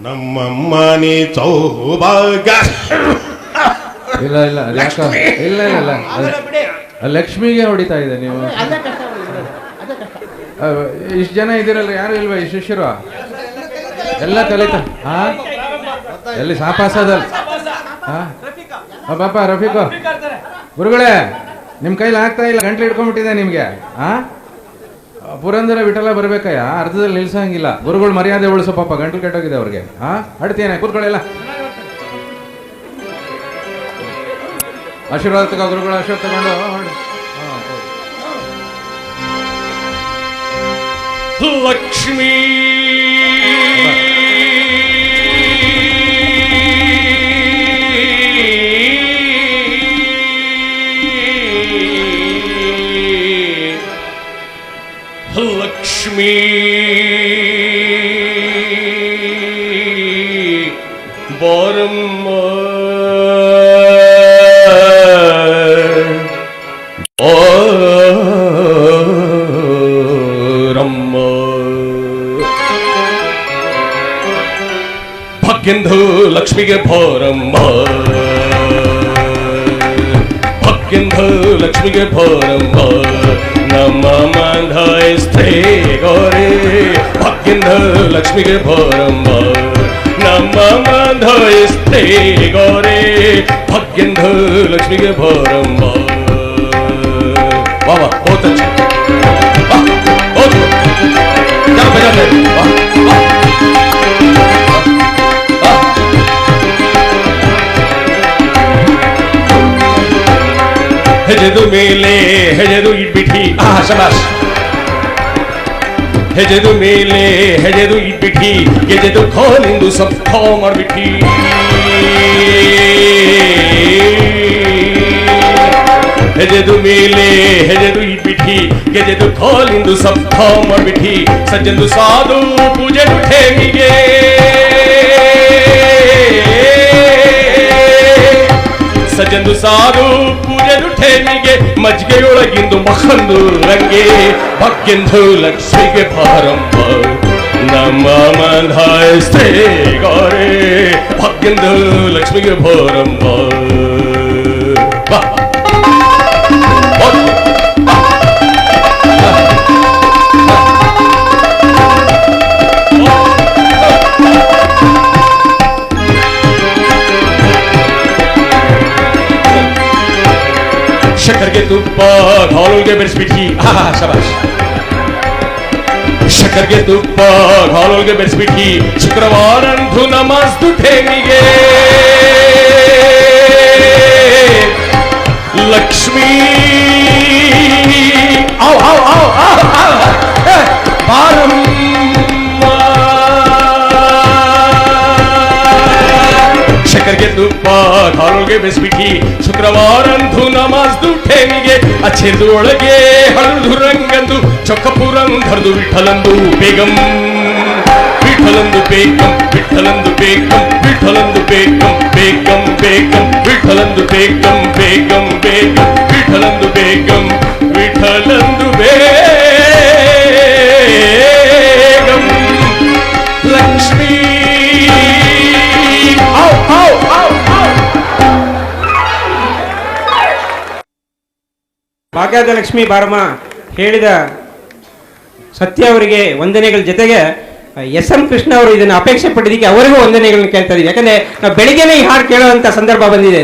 ನಮ್ಮಮ್ಮ ನೀ ಸೌಭಾಗ್ಯ. ಇಲ್ಲ ಇಲ್ಲ ಯಾಕ ಇಲ್ಲ ಇಲ್ಲ ಲಕ್ಷ್ಮಿಗೆ ಹೊಡಿತಾ ಇದೆ ನೀವು. ಇಷ್ಟು ಜನ ಇದ್ದೀರಲ್ಲ, ಯಾರು ಇಲ್ವಾ ಈ ಶಿಷ್ಯರು? ಎಲ್ಲ ಕಲಿತ ಎಲ್ಲಿ ಸಾಪಾಸದಲ್ಲಿ ಪಾಪ ರಫೀಕು ಗುರುಗಳೇ, ನಿಮ್ಮ ಕೈಲಿ ಆಗ್ತಾ ಇಲ್ಲ, ಗಂಟ್ಲು ಇಟ್ಕೊಂಡ್ಬಿಟ್ಟಿದೆ ನಿಮ್ಗೆ. ಪುರಂದರ ವಿಠಲ ಬರ್ಬೇಕಯ್ಯ, ಅರ್ಧದಲ್ಲಿ ನಿಲ್ಸಂಗಿಲ್ಲ. ಗುರುಗಳು ಮರ್ಯಾದೆ ಉಳಿಸೋ, ಪಾಪ ಗಂಟ್ಲು ಕೆಟ್ಟೋಗಿದೆ ಅವ್ರಿಗೆ. ಅಡ್ತೇನೆ ಕೂತ್ಕೊಳ್ಳಿಲ್ಲ. ಆಶೀರ್ವಾದ ತಗೋ, ಗುರುಗಳು ಆಶೀರ್ವಾದ ತಗೊಂಡು ಲಕ್ಷ್ಮೀ ಲಕ್ಷ್ಮೀ ಬಾರಮ್ಮ ಭಾಗ್ಯಂದು ಲಕ್ಷ್ಮಿಗೆ ಬಾರಮ್ಮ, ಭಾಗ್ಯಂದು ಲಕ್ಷ್ಮಿಗೆ ಬಾರಮ್ಮ, ನಮ್ಮ ಮಂದಾಯಿಸ್ತೆ ಗೋರೆ. ಭಾಗ್ಯಂದು ಲಕ್ಷ್ಮಿಗೆ ಬಾರಮ್ಮ, ನಮ್ಮ ಮಂದಾಯಿಸ್ತೆ ಗೋರೆ. ಭಾಗ್ಯಂದು ಲಕ್ಷ್ಮಿಗೆ ಬಾರಮ್ಮ. वाह वाह, बहुत अच्छा, वाह बहुत क्या बजाते हैं, वाह वाह वाह। ಹೆಜೆದು ಮೇಲೆ ಹೆಜೆದು ಇಟ್ಬಿಟ್ಟಿ, ಶಬಾಷ್. ಹೆಜೆದು ಮೇಲೆ ಹೆಜೆದು ಇಟ್ಬಿಟ್ಟಿ, ಗೆಜೆದು ಖಾಲಿಂದು ಸಬ್ ಖಾ ಮಾಡ್ಬಿಟ್ಟಿ. ಹೆಜೆದು ಮೇಲೆ ಹೆಜೆದು ಇಟ್ಬಿಟ್ಟಿ, ಗೆಜೆದು ಖಾಲಿಂದು ಸಬ್ ಖಾ ಮಾಡ್ಬಿಟ್ಟಿ. ಸಜ್ಜಂದು ಸಾಧು ಪೂಜೆ ಠೇಮಿಗೆ, ಸಜ್ಜಂದು ಸಾಧು ಪೂಜೆ ಠೇಮಿಗೆ. ಮಜ್ಗೆಯೊಳಗಿಂದು ಮಖಂದು ರಂಗೆ. ಭಾಗ್ಯಂದು ಲಕ್ಷ್ಮಿಗೆ ಬಾರಮ್ಮ, ನಮ್ಮ ಮಂದಾಯಿಸ್ತೆ ಗೋರೆ. ಭಾಗ್ಯಂದು ಲಕ್ಷ್ಮಿಗೆ ಬಾರಮ್ಮ. ಶಕರ್ಗೆ ತುಪ್ಪ ಘಾಲುಗೆ ಬೆರೆಸ್ಬಿಟ್ಟಿ, ಶಬಾಷ್. ಶಕರ್ಗೆ ತುಪ್ಪ ಘಾಲುಗೆ ಬೆರೆಸ್ಬಿಟ್ಟಿ. ಶುಕ್ರವಾರಂದು ನಮಾಜ್ದು ಠೇಮಿಗೆ. ಲಕ್ಷ್ಮೀ ಬಾರಮ್ಮ, ಶಕರ್ಗೆ ತುಪ್ಪ ಘಾಲುಗೆ ಬೆರೆಸ್ಬಿಟ್ಟಿ. ಶುಕ್ರವಾರಂದು ನಮಾಜ್ದು ಠೇಮಿಗೆ. ಅಚ್ಚೆದು ಒಳಗೆ ಹಳದು ರಂಗಂದು ಚೊಕ್ಕಪುರಂಧರ್ದು ವಿಠಲಂದು ಬೇಗಂ. ವಿಠಲಂದು ಬೇಗಂ, ವಿಠಲಂದು ಬೇಗಂ, ವಿಠಲಂದು ಬೇಗಂ, ಬೇಗಂ ಬೇಗಂ, ವಿಠಲಂದು ಬೇಗಂ, ಬೇಗಂ ಬೇಗಂ, ವಿಠಲಂದು ಬೇಗಂ, ವಿಠಲಂದು ಬೇಗಂ. ಲಕ್ಷ್ಮೀ ಭಾಗ್ಯದ ಲಕ್ಷ್ಮೀ ಬಾರಮ್ಮ ಹೇಳಿದ ಸತ್ಯ ಅವರಿಗೆ ವಂದನೆಗಳ ಜೊತೆಗೆ ಎಸ್.ಎಂ. ಕೃಷ್ಣ ಅವರು ಇದನ್ನು ಅಪೇಕ್ಷೆ ಪಟ್ಟಿದ್ದಕ್ಕೆ ಅವರಿಗೂ ವಂದನೆಗಳನ್ನು ಕೇಳ್ತಾ ಇದ್ದೀವಿ. ಯಾಕಂದ್ರೆ ನಾವು ಬೆಳಿಗ್ಗೆನೇ ಈ ಹಾಡು ಕೇಳುವಂತ ಸಂದರ್ಭ ಬಂದಿದೆ.